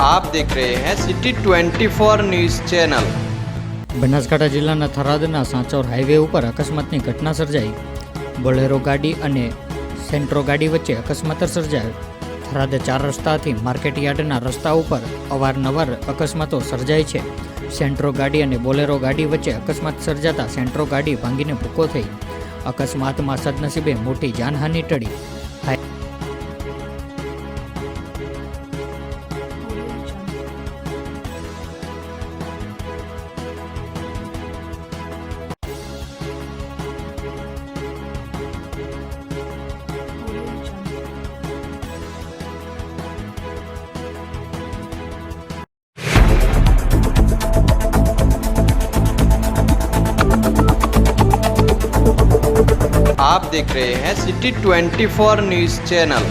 आप देख रहे हैं सिटी 24 न्यूज़ चैनल। બનાસકાંઠા જિલ્લાના થરાદના સાંચોર હાઈવે ઉપર અકસ્માતની ઘટના સર્જાઈ। બોલેરો ગાડી અને સેન્ટ્રો ગાડી વચ્ચે અકસ્માત સર્જાયો। થરાદ 4 રસ્તાથી માર્કેટ યાર્ડના રસ્તા ઉપર અવારનવાર અકસ્માતો સર્જાય છે। સેન્ટ્રો ગાડી અને બોલેરો ગાડી વચ્ચે અકસ્માત સર્જાતા સેન્ટ્રો ગાડી ભાંગીને ભૂકો થઈ। અકસ્માતમાં સદનસીબે મોટી જાનહાનિ ટળી। आप देख रहे हैं सिटी 24 न्यूज़ चैनल।